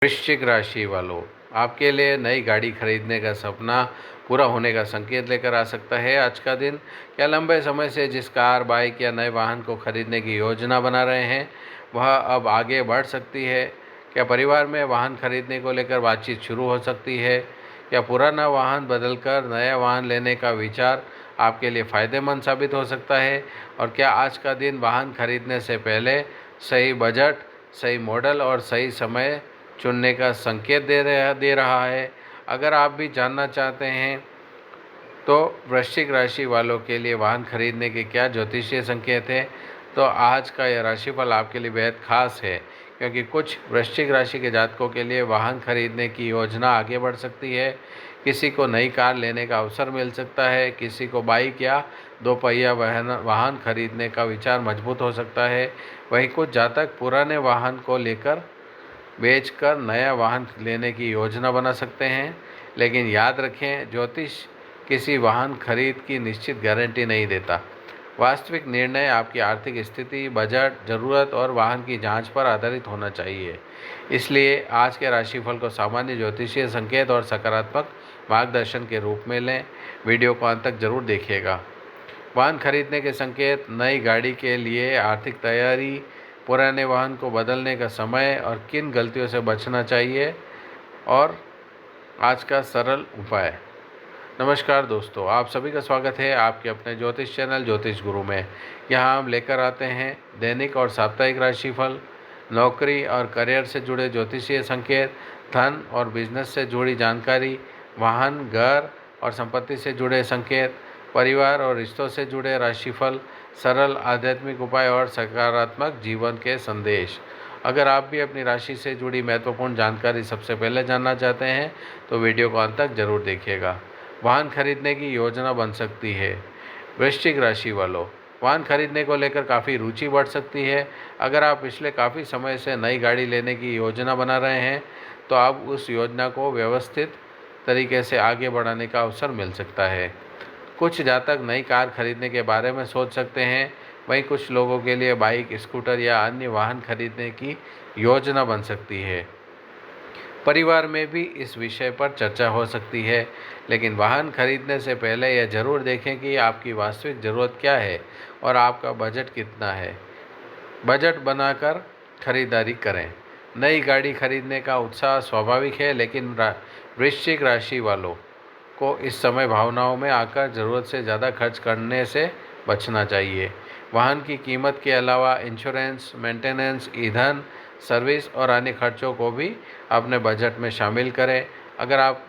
वृश्चिक राशि वालों, आपके लिए नई गाड़ी खरीदने का सपना पूरा होने का संकेत लेकर आ सकता है आज का दिन। क्या लंबे समय से जिस कार, बाइक या नए वाहन को खरीदने की योजना बना रहे हैं वह अब आगे बढ़ सकती है? क्या परिवार में वाहन खरीदने को लेकर बातचीत शुरू हो सकती है? क्या पुराना वाहन बदलकर नया वाहन लेने का विचार आपके लिए फ़ायदेमंद साबित हो सकता है? और क्या आज का दिन वाहन खरीदने से पहले सही बजट, सही मॉडल और सही समय चुनने का संकेत दे रहा है? अगर आप भी जानना चाहते हैं तो वृश्चिक राशि वालों के लिए वाहन खरीदने के क्या ज्योतिषीय संकेत हैं, तो आज का यह राशिफल आपके लिए बेहद खास है, क्योंकि कुछ वृश्चिक राशि के जातकों के लिए वाहन खरीदने की योजना आगे बढ़ सकती है। किसी को नई कार लेने का अवसर मिल सकता है, किसी को बाइक या दोपहिया वाहन खरीदने का विचार मजबूत हो सकता है। वहीं कुछ जातक पुराने वाहन को लेकर बेचकर नया वाहन लेने की योजना बना सकते हैं। लेकिन याद रखें, ज्योतिष किसी वाहन खरीद की निश्चित गारंटी नहीं देता। वास्तविक निर्णय आपकी आर्थिक स्थिति, बजट, ज़रूरत और वाहन की जांच पर आधारित होना चाहिए। इसलिए आज के राशिफल को सामान्य ज्योतिषीय संकेत और सकारात्मक मार्गदर्शन के रूप में लें। वीडियो को अंत तक जरूर देखिएगा। वाहन खरीदने के संकेत, नई गाड़ी के लिए आर्थिक तैयारी, पुराने वाहन को बदलने का समय और किन गलतियों से बचना चाहिए, और आज का सरल उपाय। नमस्कार दोस्तों, आप सभी का स्वागत है आपके अपने ज्योतिष चैनल ज्योतिष गुरु में। यहाँ हम लेकर आते हैं दैनिक और साप्ताहिक राशिफल, नौकरी और करियर से जुड़े ज्योतिषीय संकेत, धन और बिजनेस से जुड़ी जानकारी, वाहन, घर और संपत्ति से जुड़े संकेत, परिवार और रिश्तों से जुड़े राशिफल, सरल आध्यात्मिक उपाय और सकारात्मक जीवन के संदेश। अगर आप भी अपनी राशि से जुड़ी महत्वपूर्ण जानकारी सबसे पहले जानना चाहते हैं तो वीडियो को अंत तक जरूर देखिएगा। वाहन खरीदने की योजना बन सकती है। वृश्चिक राशि वालों, वाहन खरीदने को लेकर काफ़ी रुचि बढ़ सकती है। अगर आप पिछले काफ़ी समय से नई गाड़ी लेने की योजना बना रहे हैं तो अब उस योजना को व्यवस्थित तरीके से आगे बढ़ाने का अवसर मिल सकता है। कुछ जातक नई कार खरीदने के बारे में सोच सकते हैं, वहीं कुछ लोगों के लिए बाइक, स्कूटर या अन्य वाहन खरीदने की योजना बन सकती है। परिवार में भी इस विषय पर चर्चा हो सकती है, लेकिन वाहन खरीदने से पहले यह ज़रूर देखें कि आपकी वास्तविक ज़रूरत क्या है और आपका बजट कितना है। बजट बनाकर खरीदारी करें। नई गाड़ी खरीदने का उत्साह स्वाभाविक है, लेकिन वृश्चिक राशि वालों को इस समय भावनाओं में आकर ज़रूरत से ज़्यादा खर्च करने से बचना चाहिए। वाहन की कीमत के अलावा इंश्योरेंस, मेंटेनेंस, ईंधन, सर्विस और अन्य खर्चों को भी अपने बजट में शामिल करें। अगर आप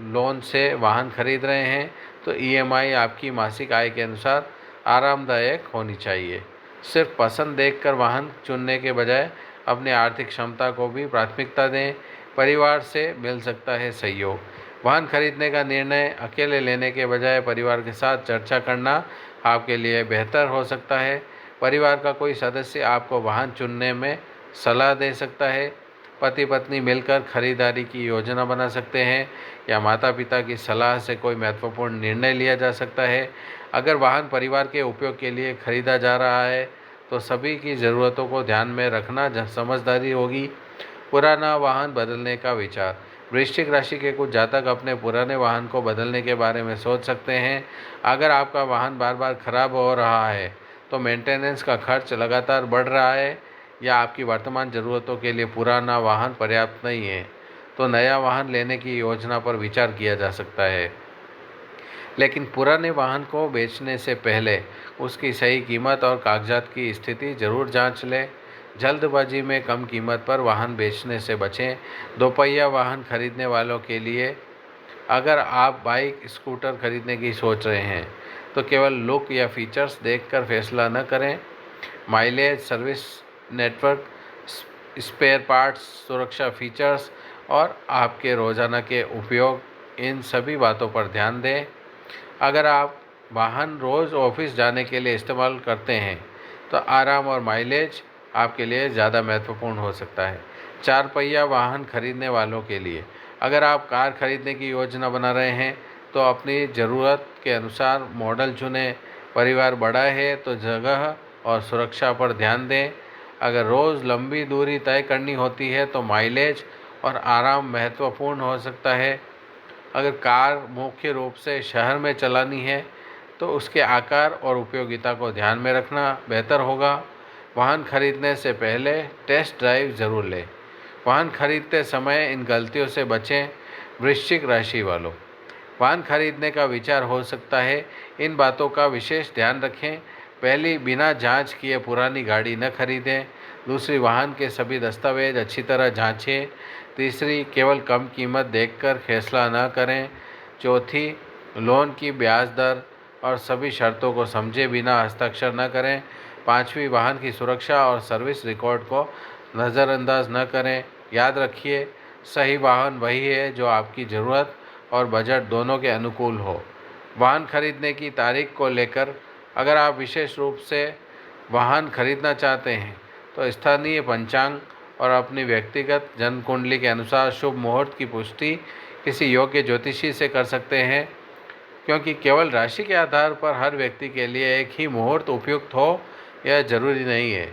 लोन से वाहन खरीद रहे हैं तो ईएमआई आपकी मासिक आय के अनुसार आरामदायक होनी चाहिए। सिर्फ पसंद देखकर वाहन चुनने के बजाय अपनी आर्थिक क्षमता को भी प्राथमिकता दें। परिवार से मिल सकता है सहयोग। वाहन खरीदने का निर्णय अकेले लेने के बजाय परिवार के साथ चर्चा करना आपके लिए बेहतर हो सकता है। परिवार का कोई सदस्य आपको वाहन चुनने में सलाह दे सकता है। पति पत्नी मिलकर खरीदारी की योजना बना सकते हैं या माता पिता की सलाह से कोई महत्वपूर्ण निर्णय लिया जा सकता है। अगर वाहन परिवार के उपयोग के लिए खरीदा जा रहा है तो सभी की ज़रूरतों को ध्यान में रखना समझदारी होगी। पुराना वाहन बदलने का विचार। वृश्चिक राशि के कुछ जातक अपने पुराने वाहन को बदलने के बारे में सोच सकते हैं। अगर आपका वाहन बार बार खराब हो रहा है तो मेंटेनेंस का खर्च लगातार बढ़ रहा है या आपकी वर्तमान ज़रूरतों के लिए पुराना वाहन पर्याप्त नहीं है, तो नया वाहन लेने की योजना पर विचार किया जा सकता है। लेकिन पुराने वाहन को बेचने से पहले उसकी सही कीमत और कागजात की स्थिति ज़रूर जांच लें। जल्दबाजी में कम कीमत पर वाहन बेचने से बचें। दोपहिया वाहन खरीदने वालों के लिए, अगर आप बाइक, स्कूटर खरीदने की सोच रहे हैं तो केवल लुक या फीचर्स देखकर फैसला न करें। Mileage, service network, spare parts, सुरक्षा फीचर्स और आपके रोज़ाना के उपयोग, इन सभी बातों पर ध्यान दें। अगर आप वाहन रोज़ ऑफिस जाने के लिए इस्तेमाल करते हैं तो आराम और माइलेज आपके लिए ज़्यादा महत्वपूर्ण हो सकता है। चार पहिया वाहन खरीदने वालों के लिए, अगर आप कार खरीदने की योजना बना रहे हैं तो अपनी ज़रूरत के अनुसार मॉडल चुनें। परिवार बड़ा है तो जगह और सुरक्षा पर ध्यान दें। अगर रोज़ लंबी दूरी तय करनी होती है तो माइलेज और आराम महत्वपूर्ण हो सकता है। अगर कार मुख्य रूप से शहर में चलानी है तो उसके आकार और उपयोगिता को ध्यान में रखना बेहतर होगा। वाहन खरीदने से पहले टेस्ट ड्राइव ज़रूर लें। वाहन खरीदते समय इन गलतियों से बचें। वृश्चिक राशि वालों, वाहन खरीदने का विचार हो सकता है, इन बातों का विशेष ध्यान रखें। पहली, बिना जांच किए पुरानी गाड़ी न खरीदें। दूसरी, वाहन के सभी दस्तावेज अच्छी तरह जांचें। तीसरी, केवल कम कीमत देखकर फैसला न करें। चौथी, लोन की ब्याज दर और सभी शर्तों को समझे बिना हस्ताक्षर न करें। पाँचवीं, वाहन की सुरक्षा और सर्विस रिकॉर्ड को नज़रअंदाज न करें। याद रखिए, सही वाहन वही है जो आपकी ज़रूरत और बजट दोनों के अनुकूल हो। वाहन खरीदने की तारीख को लेकर, अगर आप विशेष रूप से वाहन खरीदना चाहते हैं तो स्थानीय पंचांग और अपनी व्यक्तिगत जन्म कुंडली के अनुसार शुभ मुहूर्त की पुष्टि किसी योग्य ज्योतिषी से कर सकते हैं, क्योंकि केवल राशि के आधार पर हर व्यक्ति के लिए एक ही मुहूर्त उपयुक्त हो यह जरूरी नहीं है।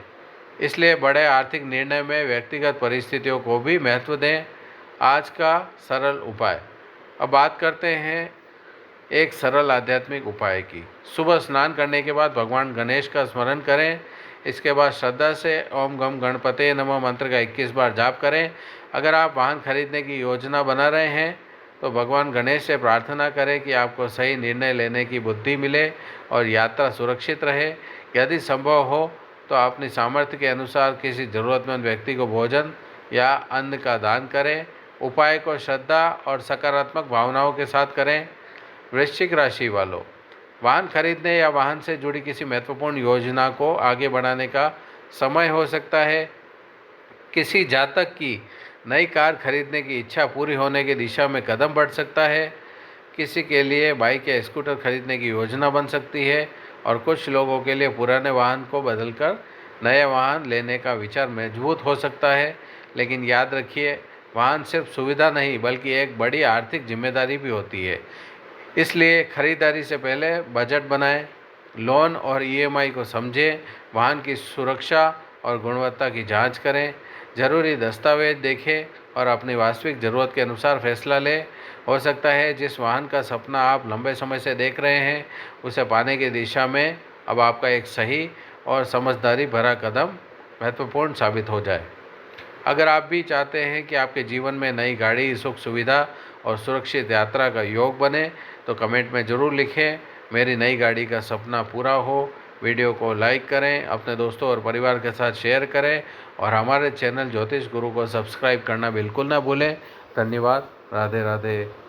इसलिए बड़े आर्थिक निर्णय में व्यक्तिगत परिस्थितियों को भी महत्व दें। आज का सरल उपाय। अब बात करते हैं एक सरल आध्यात्मिक उपाय की। सुबह स्नान करने के बाद भगवान गणेश का स्मरण करें। इसके बाद श्रद्धा से ओम गम गणपते नमः मंत्र का 21 बार जाप करें। अगर आप वाहन खरीदने की योजना बना रहे हैं तो भगवान गणेश से प्रार्थना करें कि आपको सही निर्णय लेने की बुद्धि मिले और यात्रा सुरक्षित रहे। यदि संभव हो तो अपनी सामर्थ्य के अनुसार किसी ज़रूरतमंद व्यक्ति को भोजन या अन्न का दान करें। उपाय को श्रद्धा और सकारात्मक भावनाओं के साथ करें। वृश्चिक राशि वालों, वाहन खरीदने या वाहन से जुड़ी किसी महत्वपूर्ण योजना को आगे बढ़ाने का समय हो सकता है। किसी जातक की नई कार खरीदने की इच्छा पूरी होने की दिशा में कदम बढ़ सकता है। किसी के लिए बाइक या स्कूटर खरीदने की योजना बन सकती है और कुछ लोगों के लिए पुराने वाहन को बदलकर नया वाहन लेने का विचार मजबूत हो सकता है। लेकिन याद रखिए, वाहन सिर्फ सुविधा नहीं बल्कि एक बड़ी आर्थिक जिम्मेदारी भी होती है। इसलिए खरीदारी से पहले बजट बनाएं, लोन और ईएमआई को समझें, वाहन की सुरक्षा और गुणवत्ता की जांच करें, ज़रूरी दस्तावेज देखें और अपनी वास्तविक ज़रूरत के अनुसार फैसला लें। हो सकता है जिस वाहन का सपना आप लंबे समय से देख रहे हैं उसे पाने की दिशा में अब आपका एक सही और समझदारी भरा कदम महत्वपूर्ण साबित हो जाए। अगर आप भी चाहते हैं कि आपके जीवन में नई गाड़ी, सुख सुविधा और सुरक्षित यात्रा का योग बने तो कमेंट में ज़रूर लिखें, मेरी नई गाड़ी का सपना पूरा हो। वीडियो को लाइक करें, अपने दोस्तों और परिवार के साथ शेयर करें और हमारे चैनल ज्योतिष गुरु को सब्सक्राइब करना बिल्कुल ना भूलें। धन्यवाद। राधे राधे।